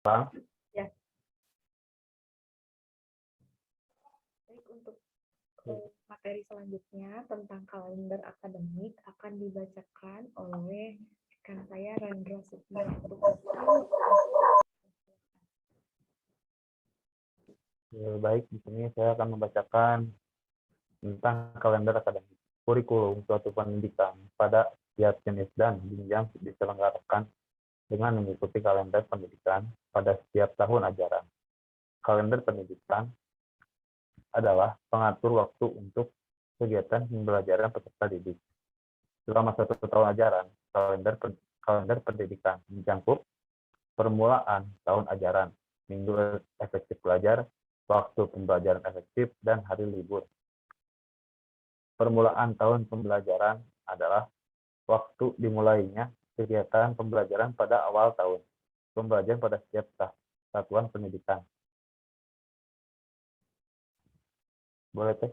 Bang? Ya. Baik, untuk materi selanjutnya tentang kalender akademik akan dibacakan oleh rekan saya Rendra Sukma. Baik, di sini saya akan membacakan tentang kalender akademik. Kurikulum suatu pendidikan pada setiap jenis dan jenjang diselenggarakan dengan mengikuti kalender pendidikan pada setiap tahun ajaran. Kalender pendidikan adalah pengatur waktu untuk kegiatan pembelajaran peserta didik. Selama 1 tahun ajaran, kalender pendidikan mencakup permulaan tahun ajaran, minggu efektif belajar, waktu pembelajaran efektif, dan hari libur. Permulaan tahun pembelajaran adalah waktu dimulainya kegiatan pembelajaran pada awal tahun. Pembelajaran pada setiap satuan pendidikan. Boleh, Teh?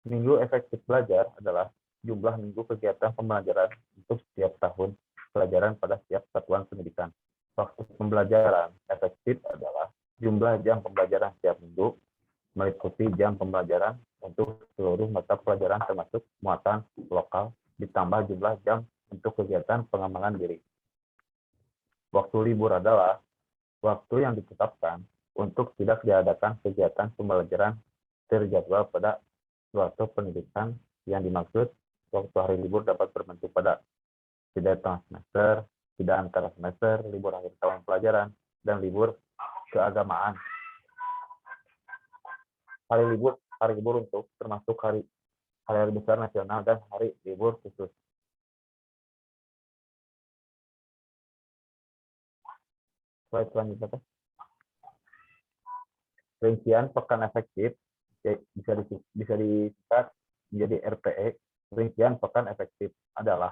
Minggu efektif belajar adalah jumlah minggu kegiatan pembelajaran untuk setiap tahun pelajaran pada setiap satuan pendidikan. Waktu pembelajaran efektif adalah jumlah jam pembelajaran setiap minggu meliputi jam pembelajaran untuk seluruh mata pelajaran termasuk muatan lokal ditambah jumlah jam untuk kegiatan pengembangan diri. Waktu libur adalah waktu yang ditetapkan untuk tidak diadakan kegiatan pembelajaran terjadwal pada suatu pendidikan yang dimaksud. Waktu hari libur dapat berbentuk pada tidak tengah semester, tidak antara semester, libur akhir tahun pelajaran, dan libur keagamaan. Hari libur untuk termasuk hari besar nasional dan hari libur khusus. Slide selanjutnya. Rincian pekan efektif bisa disingkat menjadi RPE. Rincian pekan efektif adalah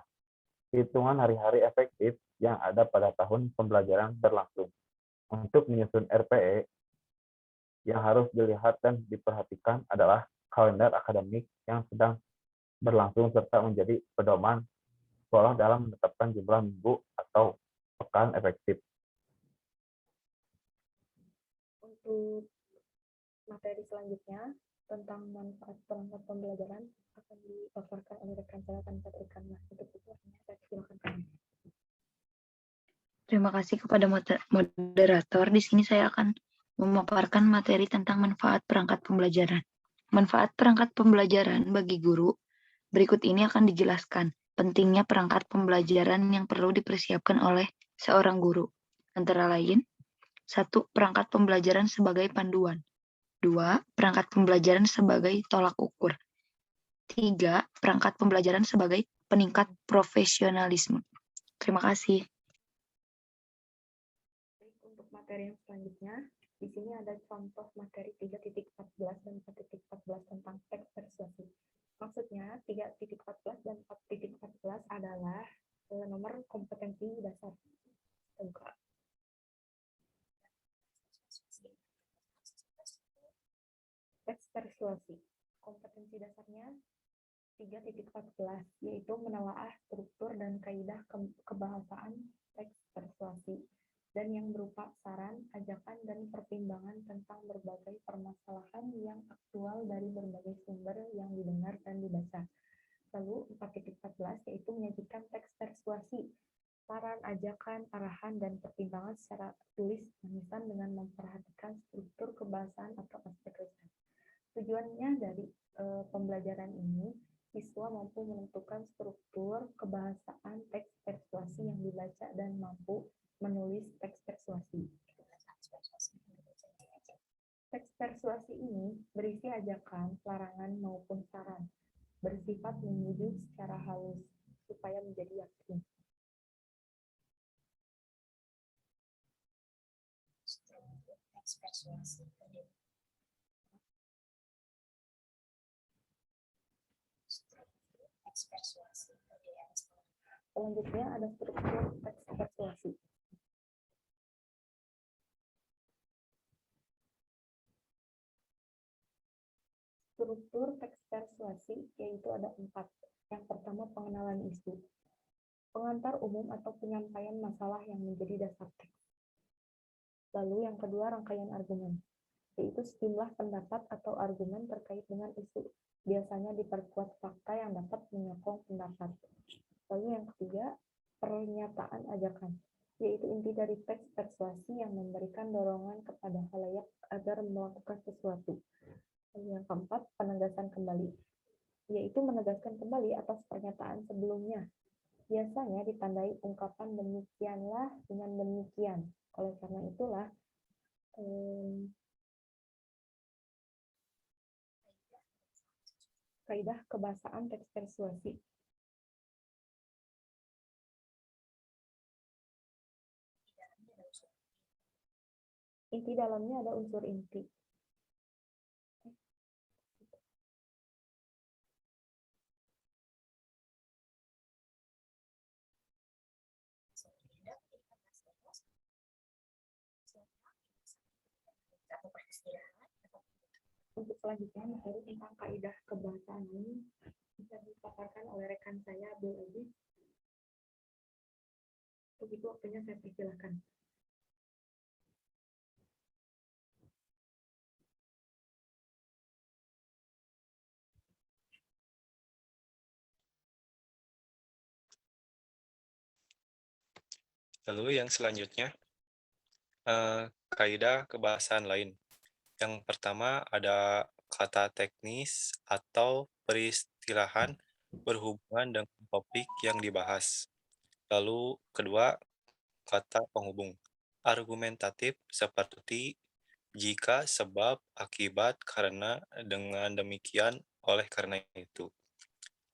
hitungan hari-hari efektif yang ada pada tahun pembelajaran berlangsung. Untuk menyusun RPE, yang harus dilihat dan diperhatikan adalah kalender akademik yang sedang berlangsung serta menjadi pedoman sekolah dalam menetapkan jumlah minggu atau pekan efektif. Untuk materi selanjutnya tentang manfaat perangkat pembelajaran akan dipaparkan oleh rekan saya tanpa terikanlah. Untuk itu saya silakan. Terima kasih kepada moderator. Di sini saya akan memaparkan materi tentang manfaat perangkat pembelajaran. Manfaat perangkat pembelajaran bagi guru berikut ini akan dijelaskan. Pentingnya perangkat pembelajaran yang perlu dipersiapkan oleh seorang guru. Antara lain, 1. Perangkat pembelajaran sebagai panduan. 2. Perangkat pembelajaran sebagai tolak ukur. 3. Perangkat pembelajaran sebagai peningkat profesionalisme. Terima kasih. Untuk materi yang selanjutnya, di sini ada contoh materi 3.14 dan 4.14 tentang teks persuasi. Maksudnya 3.14 dan 4.14 adalah nomor kompetensi dasar. Teks persuasi. Kompetensi dasarnya 3.14, yaitu menelaah struktur dan kaidah kebahasaan teks persuasi, dan yang berupa saran, ajakan, dan pertimbangan tentang berbagai permasalahan yang aktual dari berbagai sumber yang didengar dan dibaca. Lalu 4.14 yaitu menyajikan teks persuasi, saran, ajakan, arahan, dan pertimbangan secara tulis manisan dengan memperhatikan struktur kebahasaan atau aspek lisan. Tujuannya dari pembelajaran ini, siswa mampu menentukan struktur kebahasaan teks persuasi yang dibaca dan mampu menulis teks persuasi. Teks persuasi ini berisi ajakan, larangan, maupun saran, bersifat membujuk secara halus supaya menjadi yakin. Teks persuasi. Selanjutnya ada struktur teks persuasi. Struktur teks persuasi yaitu ada 4. Yang pertama, pengenalan isu. Pengantar umum atau penyampaian masalah yang menjadi dasar teks. Lalu yang kedua, rangkaian argumen, yaitu sejumlah pendapat atau argumen terkait dengan isu. Biasanya diperkuat fakta yang dapat menyokong pendapat. Lalu yang ketiga, pernyataan ajakan, yaitu inti dari teks persuasi yang memberikan dorongan kepada khalayak agar melakukan sesuatu. Lalu yang keempat, penegasan kembali, yaitu menegaskan kembali atas pernyataan sebelumnya. Biasanya ditandai ungkapan demikianlah dengan demikian. Oleh karena itulah, kaidah kebahasaan teks persuasi. Inti dalamnya ada unsur inti. Untuk selanjutnya, materi tentang kaidah kebahasaan ini bisa dipaparkan oleh rekan saya, Abdul Aziz. Begitu waktunya saya persilahkan. Lalu yang selanjutnya, kaidah kebahasaan lain. Yang pertama ada kata teknis atau peristilahan berhubungan dengan topik yang dibahas. Lalu kedua, kata penghubung. Argumentatif seperti jika, sebab, akibat, karena, dengan demikian, oleh karena itu.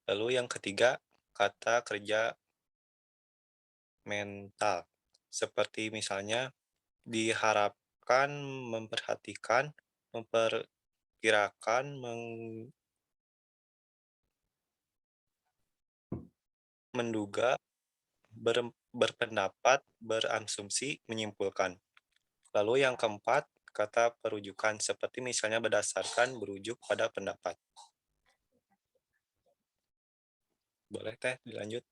Lalu yang ketiga, kata kerja mental. Seperti misalnya diharapkan, memperhatikan, memperkirakan, menduga, berpendapat, berasumsi, menyimpulkan. Lalu yang keempat, kata perujukan seperti misalnya berdasarkan, berujuk pada pendapat. Boleh Teh dilanjut?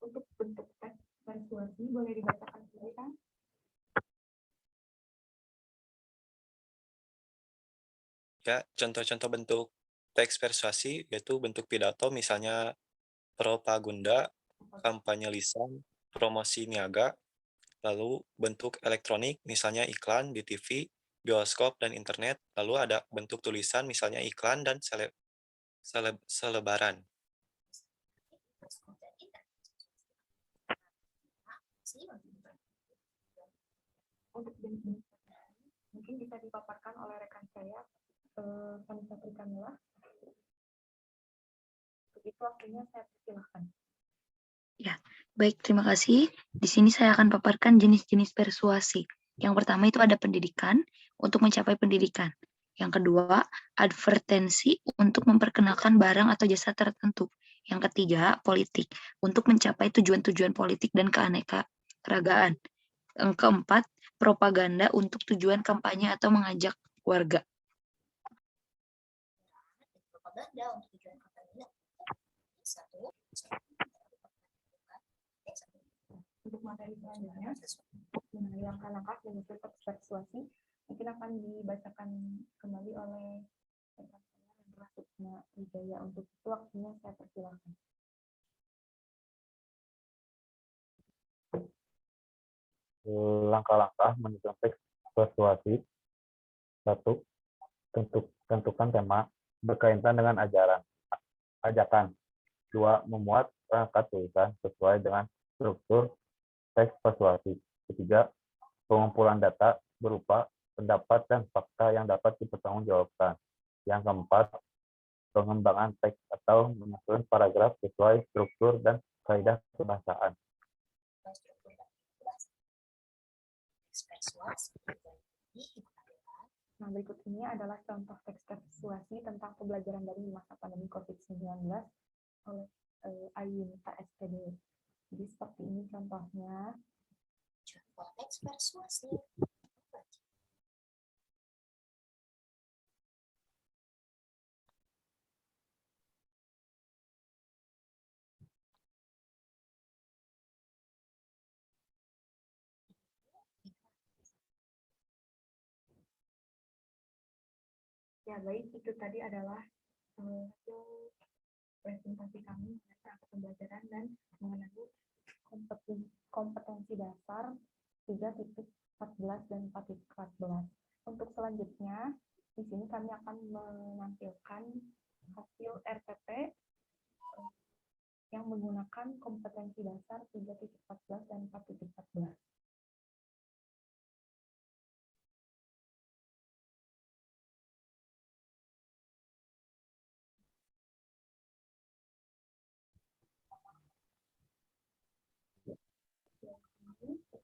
Untuk bentuk teks persuasi boleh dibacakan sendiri, kan? Ya, contoh-contoh bentuk teks persuasi yaitu bentuk pidato misalnya propaganda, kampanye lisan, promosi niaga, lalu bentuk elektronik misalnya iklan di TV, bioskop, dan internet, lalu ada bentuk tulisan misalnya iklan dan selebaran. Untuk jenis-jenis mungkin bisa dipaparkan oleh rekan saya, Vanessa Prikamila. Begitu waktunya saya persilahkan. Ya, baik, terima kasih. Di sini saya akan paparkan jenis-jenis persuasi. Yang pertama itu ada pendidikan, untuk mencapai pendidikan. Yang kedua, advertensi untuk memperkenalkan barang atau jasa tertentu. Yang ketiga, politik, untuk mencapai tujuan-tujuan politik dan keanekaragaman. Yang keempat, propaganda untuk tujuan kampanye atau mengajak warga. Propaganda untuk tujuan kampanye. Untuk materi selanjutnya, mengenai langkah-langkah menyusun teks persuasi, mungkin akan dibacakan kembali oleh rekan saya, Hendra Sukma Wijaya. Untuk itu waktunya saya persilahkan. Langkah-langkah menyusun teks persuasi. 1. Tentukan tema berkaitan dengan ajakan. 2. Memuat perangkat tulisan sesuai dengan struktur teks persuasi. 3. Pengumpulan data berupa pendapat dan fakta yang dapat dipertanggungjawabkan. Yang keempat, pengembangan teks atau menyusun paragraf sesuai struktur dan kaidah kebahasaan. Nah, berikut ini adalah contoh teks persuasi tentang pembelajaran dari masa pandemi COVID-19 oleh Ayunita SPD. Jadi seperti ini contohnya. Teks persuasi. Ya, baik, itu tadi adalah hasil presentasi kami mengenai perangkat pembelajaran dan mengenai kompetensi dasar 3.14 dan 4.14. Untuk selanjutnya, di sini kami akan menampilkan hasil RPP yang menggunakan kompetensi dasar 3.14 dan 4.14.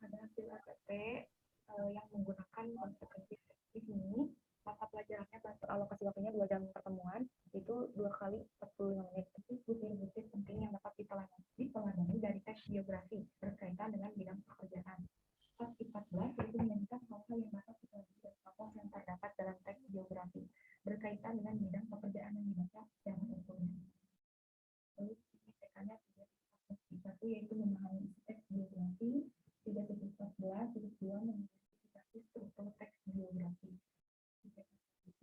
Pada hasil RPP yang menggunakan kompetensi di sini, mata pelajarannya alokasi waktunya 2 jam pertemuan, itu 2 kali 45 menit. Itu butir-butir penting yang dapat diteladani dari teks biografi berkaitan dengan bidang pekerjaan. 14 itu menunjukkan hal-hal yang dapat diteladani dari tokoh yang terdapat dalam teks biografi berkaitan dengan bidang pekerjaan yang dibaca secara sempurna. Lalu TK-nya 3.1 yaitu memahami isi teks biografi, 3.14 2 mengidentifikasi struktur teks biografi. 4.14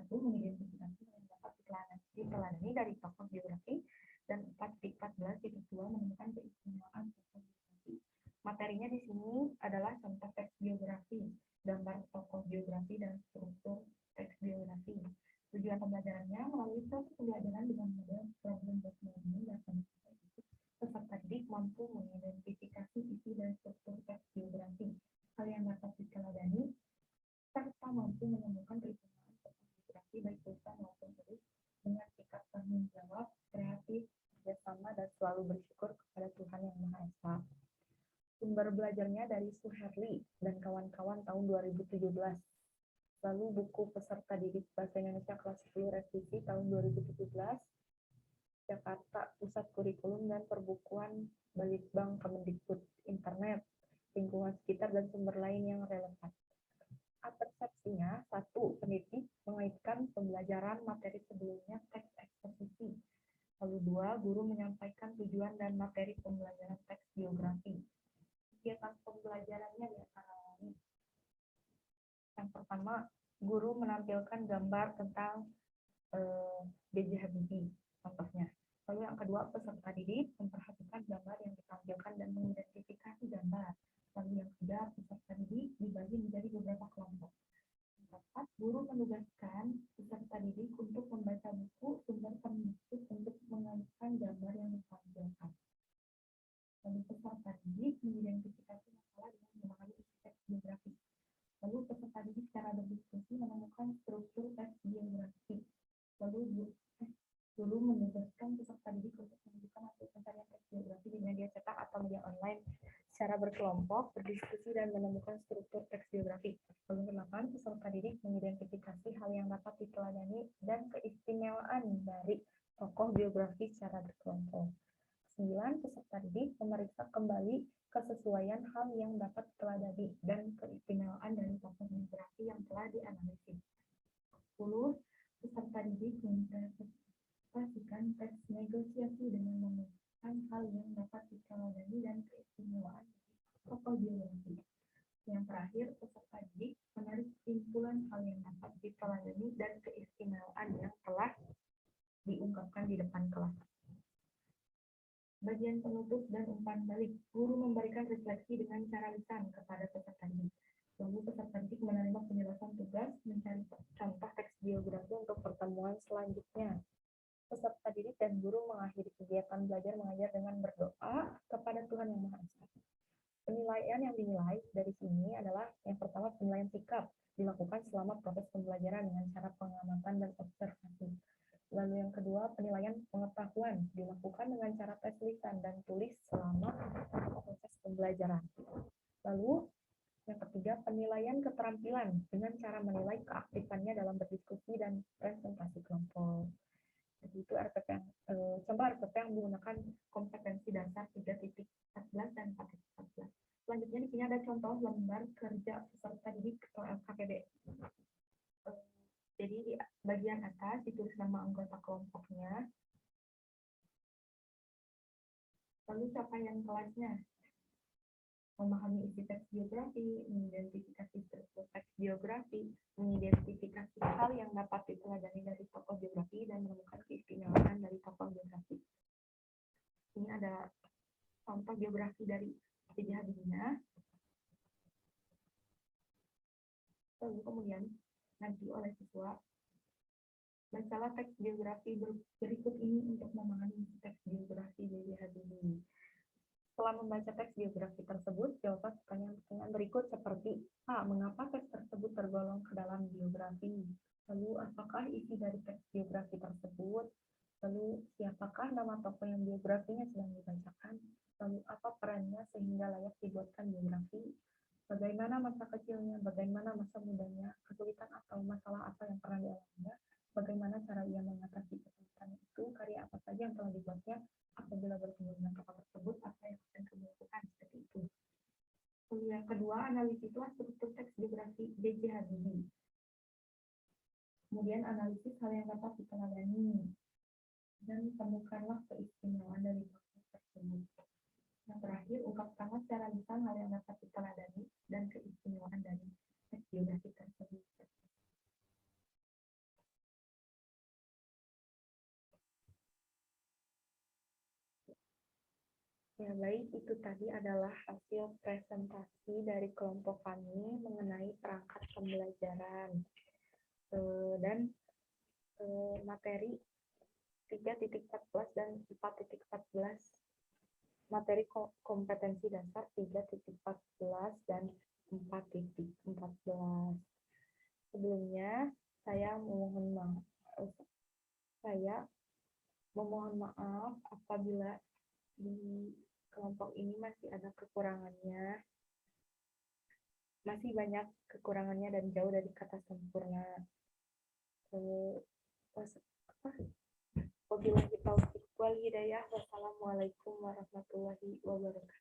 mengidentifikasi yang dapat diteladani dari tokoh biografi, dan 4.14 menemukan keistimewaan tokoh biografi. Materinya di sini adalah contoh teks biografi, gambar tokoh biografi, dan struktur teks biografi. Tujuan pembelajarannya melalui proses pembelajaran dengan model problem based learning dan peserta didik mampu mengidentifikasi isi dan struktur teks biografi, hal yang dapat diteladani, serta mampu menemukan keistimewaan tokoh biografi baik tulisan maupun tulis dengan sikap tanggung jawab, kreatif, kerjasama, dan selalu bersyukur kepada Tuhan Yang Maha Esa. Sumber belajarnya dari Suherli dan kawan-kawan tahun 2017. Lalu buku peserta didik Bahasa Indonesia kelas 10 revisi tahun 2017, Jakarta Pusat Kurikulum dan Perbukuan Balitbang Kemendikbud, internet, lingkungan sekitar, dan sumber lain yang relevan. Persepsinya, 1. Pendidik mengaitkan pembelajaran materi sebelumnya teks eksposisi. Lalu 2. Guru menyampaikan tujuan dan materi pembelajaran teks biografi. Kegiatan pembelajarannya di antara lain. Yang pertama, guru menampilkan gambar tentang B.J. Habibie, contohnya. Lalu yang kedua, peserta didik memperhatikan gambar yang ditampilkan dan mengidentifikasi gambar. Lalu yang ketiga, peserta didik dibagi menjadi beberapa kelompok. Yang keempat, guru menugaskan peserta didik untuk membaca buku sumber penulis untuk mengaitkan gambar yang ditampilkan. Lalu peserta didik mengidentifikasi masalah dengan memahami isi teks biografi. Lalu peserta didik secara berdiskusi menemukan struktur teks biografi. Lalu guru menugaskan peserta didik untuk menunjukkan hasil pencarian teks biografi di media cetak atau media online secara berkelompok, berdiskusi, dan menemukan struktur teks biografi. Lalu 8, peserta didik mengidentifikasi hal yang dapat diteladani dan keistimewaan dari tokoh biografi secara berkelompok. 9, peserta didik memeriksa kembali kesesuaian hal yang dapat diteladani dan keistimewaan dari tokoh biografi yang telah dianalisis. 10, peserta didik menginterpretasikan teks negosiasi dengan menemukan hal yang dapat diteladani dan keistimewaan tokoh biografi. Yang terakhir, peserta didik menarik kesimpulan hal yang dapat diteladani dan keistimewaan yang telah diungkapkan di depan kelas. Bagian penutup dan umpan balik, guru memberikan refleksi dengan cara lisan kepada peserta didik. Lalu peserta didik menerima penjelasan tugas mencari contoh teks biografi untuk pertemuan selanjutnya. Peserta didik dan guru mengakhiri kegiatan belajar mengajar dengan berdoa kepada Tuhan Yang Maha Esa. Penilaian yang dinilai dari sini adalah yang pertama, penilaian sikap dilakukan selama proses pembelajaran dengan cara pengamatan dan observasi. Lalu yang kedua, penilaian pengetahuan dilakukan dengan cara tes lisan dan tulis selama proses pembelajaran. Lalu yang ketiga, penilaian keterampilan dengan cara menilai keaktifannya dalam berdiskusi dan presentasi kelompok. Jadi itu RPP yang contoh RPP yang menggunakan kompetensi dasar 3.14 dan 4.14. Selanjutnya di sini ada contoh lembar kerja peserta didik atau LKPD. Jadi di bagian atas ditulis nama anggota kelompoknya, lalu capaian kelasnya, memahami isi teks biografi, mengidentifikasi struktur teks biografi, mengidentifikasi hal yang dapat diteladani dari tokoh biografi, dan menemukan keistimewaan dari tokoh biografi. Ini ada contoh biografi dari B.J. Habibie. Lalu kemudian nanti oleh siswa, bacalah teks biografi berikut ini untuk memahami teks biografi B.J. Habibie. Setelah membaca teks biografi tersebut, jawablah pertanyaan berikut seperti A. Mengapa teks tersebut tergolong ke dalam biografi? Lalu, apakah isi dari teks biografi tersebut? Lalu, siapakah nama tokoh yang biografinya sedang dibacakan? Lalu, apa perannya sehingga layak dibuatkan biografi? Bagaimana masa kecilnya, bagaimana masa mudanya, kesulitan atau masalah apa yang pernah dialaminya, bagaimana cara ia mengatasi kesulitan itu, karya apa saja yang telah dibuatnya, apabila bertemu dengan tokoh tersebut, apa yang akan kamu lakukan, seperti itu. Lalu yang kedua, analisislah struktur teks biografi B.J. Habibie. Kemudian analisis hal yang dapat diteladani, dan temukanlah keistimewaan dari tokoh tersebut. Yang terakhir, ungkapkanlah secara lisan hal yang dapat diteladani dan keistimewaan dari teks biografi tersebut. Ya baik, itu tadi adalah hasil presentasi dari kelompok kami mengenai perangkat pembelajaran dan materi 3.14 dan 4.14. Materi kompetensi dasar 3.14 dan 4.14. Sebelumnya saya memohon maaf apabila di kelompok ini masih ada kekurangannya. Masih banyak kekurangannya dan jauh dari kata sempurna. Wabillahi taufiq wal hidayah. Wassalamualaikum warahmatullahi wabarakatuh.